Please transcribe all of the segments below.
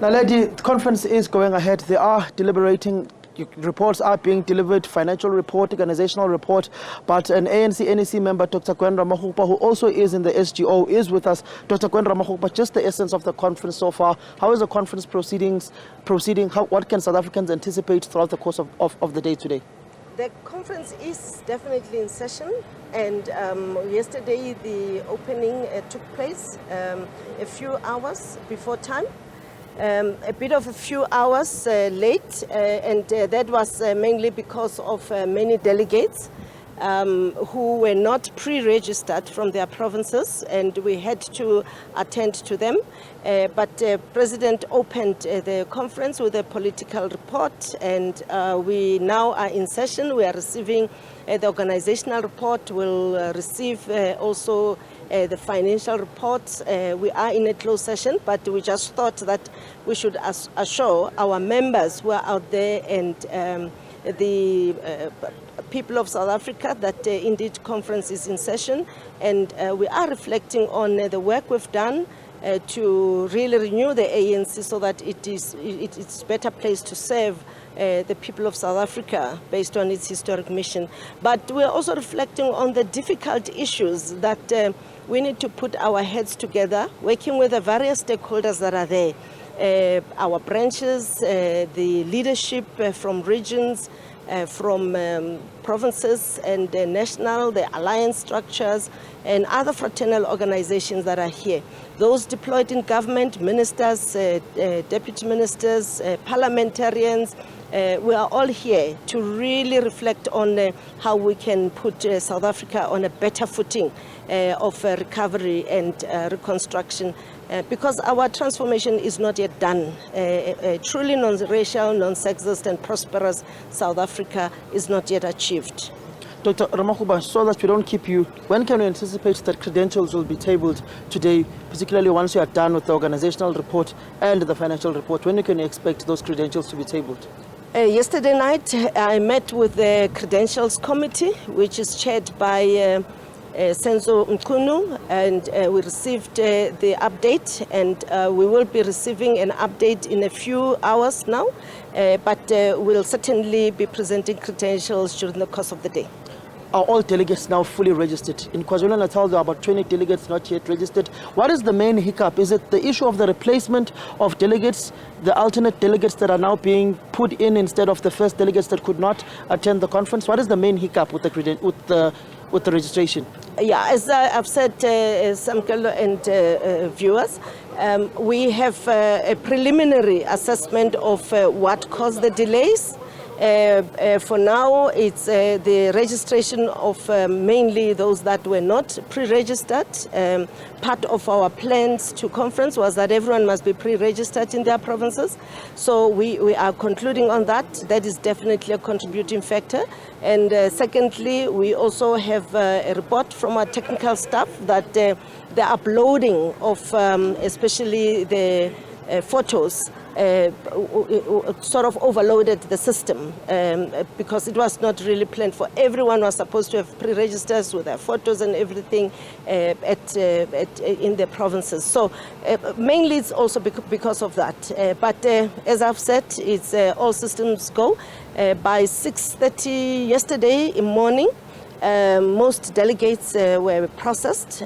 Now, Lady, the conference is going ahead. They are deliberating. Reports are being delivered, financial report, organizational report, but an ANC NEC member, Dr. Gwen Ramokgopa, who also is in the SGO, is with us. Dr. Gwen Ramokgopa, just the essence of the conference so far. How is the conference proceeding? What can South Africans anticipate throughout the course of the day today? The conference is definitely in session, and yesterday the opening took place a few hours before time. A few hours late, and that was mainly because of many delegates who were not pre-registered from their provinces, and we had to attend to them. But President opened the conference with a political report, and we now are in session. We are receiving the organizational report. We'll receive also the financial reports. We are in a closed session, but we just thought that we should assure our members who are out there and the people of South Africa that indeed conference is in session, and we are reflecting on the work we've done to really renew the ANC so that it's better placed to serve the people of South Africa based on its historic mission. But we're also reflecting on the difficult issues that we need to put our heads together, working with the various stakeholders that are there, our branches, the leadership from regions, from provinces and national, the alliance structures, and other fraternal organizations that are here. Those deployed in government, ministers, deputy ministers, parliamentarians, we are all here to really reflect on how we can put South Africa on a better footing of recovery and reconstruction, because our transformation is not yet done. A truly non-racial, non-sexist and prosperous South Africa is not yet achieved. Dr. Ramokgopa, so that we don't keep you, when can we anticipate that credentials will be tabled today, particularly once you are done with the organizational report and the financial report? When can you expect those credentials to be tabled? Yesterday night, I met with the Credentials Committee, which is chaired by Senzo Mkunu, and we received the update, and we will be receiving an update in a few hours now, but we'll certainly be presenting credentials during the course of the day. Are all delegates now fully registered? In KwaZulu-Natal, there are about 20 delegates not yet registered. What is the main hiccup? Is it the issue of the replacement of delegates, the alternate delegates that are now being put in instead of the first delegates that could not attend the conference? What is the main hiccup with the registration? Yeah, as I've said, Samkelo and viewers, we have a preliminary assessment of what caused the delays. For now, it's the registration of mainly those that were not pre-registered. Part of our plans to conference was that everyone must be pre-registered in their provinces. So we are concluding on that. That is definitely a contributing factor. And secondly, we also have a report from our technical staff that the uploading of especially the photos sort of overloaded the system because it was not really planned for. Everyone was supposed to have pre-registers with their photos and everything in the provinces. So mainly it's also because of that. But as I've said, it's all systems go. By 6:30 yesterday morning, most delegates were processed,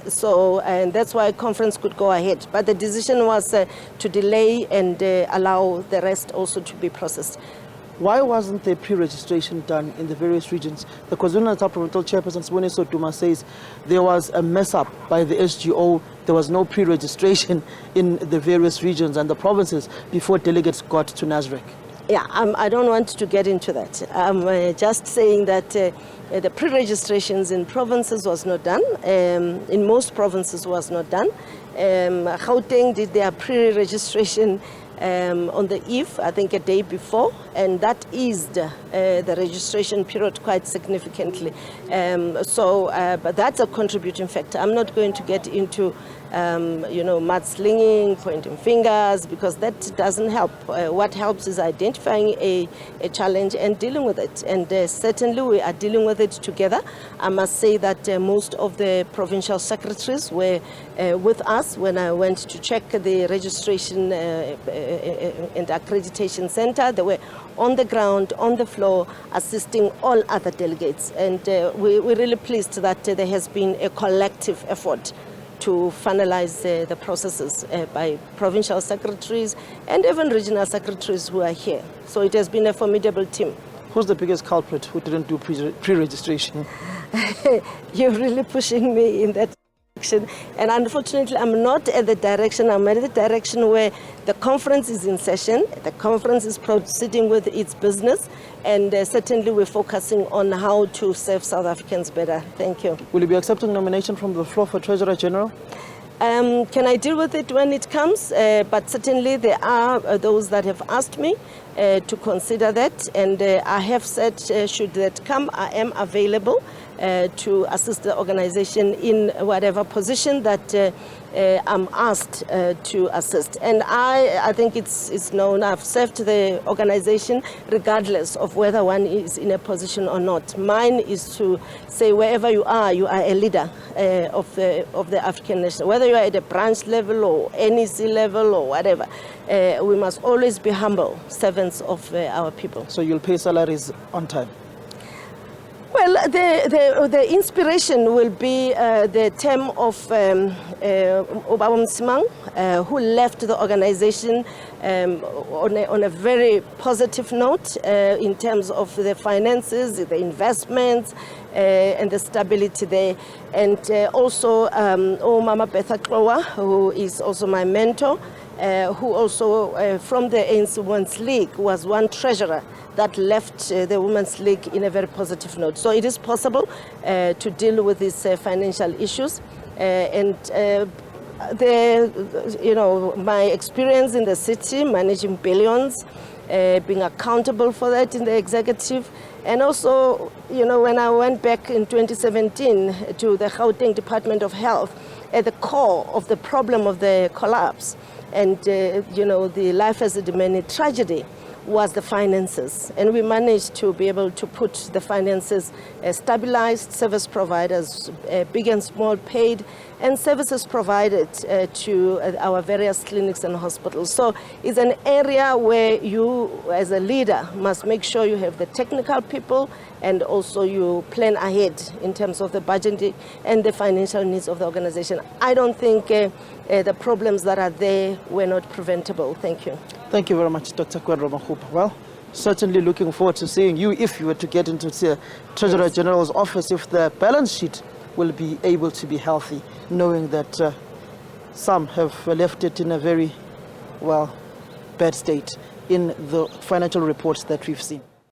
and that's why conference could go ahead. But the decision was to delay and allow the rest also to be processed. Why wasn't there pre-registration done in the various regions? The KwaZulu-Natal Provincial Chairperson Swene Sotuma says there was a mess up by the SGO. There was no pre-registration in the various regions and the provinces before delegates got to Nasrec. Yeah, I don't want to get into that. I'm just saying that the pre-registrations in provinces was not done. In most provinces was not done. Gauteng did their pre-registration on the eve, I think a day before, and that eased the registration period quite significantly. But that's a contributing factor. I'm not going to get into mudslinging, pointing fingers, because that doesn't help. What helps is identifying a challenge and dealing with it. And certainly we are dealing with it together. I must say that most of the provincial secretaries were with us when I went to check the registration and accreditation center. They were on the ground, on the floor, assisting all other delegates. And we're really pleased that there has been a collective effort to finalize the processes by provincial secretaries and even regional secretaries who are here. So it has been a formidable team. Who's the biggest culprit who didn't do pre-registration? You're really pushing me in that direction. And unfortunately, I'm not at the direction. I'm at the direction where the conference is in session. The conference is proceeding with its business. And certainly we're focusing on how to serve South Africans better. Thank you. Will you be accepting nomination from the floor for Treasurer General? Can I deal with it when it comes? But certainly there are those that have asked me to consider that. And I have said, should that come, I am available to assist the organization in whatever position that I'm asked to assist. And I think it's known, I've served the organization regardless of whether one is in a position or not. Mine is to say wherever you are a leader of the African nation. Whether you are at a branch level or NEC level or whatever, we must always be humble servants of our people. So you'll pay salaries on time? Well, the inspiration will be the term of Obaba Msimang, who left the organization on a very positive note in terms of the finances, the investments, and the stability there. And also Mama Betha Klowa, who is also my mentor, who also from the ANC Women's League was one treasurer that left the Women's League in a very positive note. So it is possible to deal with these financial issues. My experience in the city, managing billions, being accountable for that in the executive, and also, when I went back in 2017 to the Gauteng Department of Health, at the core of the problem of the collapse and, the life as a diminished tragedy was the finances. And we managed to be able to put the finances stabilized, service providers, big and small, paid, and services provided to our various clinics and hospitals. So it's an area where you, as a leader, must make sure you have the technical people and also you plan ahead in terms of the budgeting and the financial needs of the organization. I don't think the problems that are there were not preventable. Thank you. Thank you very much, Dr. Gwen Ramokgopa. Well, certainly looking forward to seeing you if you were to get into the Treasurer General's office, if the balance sheet will be able to be healthy, knowing that some have left it in a very, bad state in the financial reports that we've seen.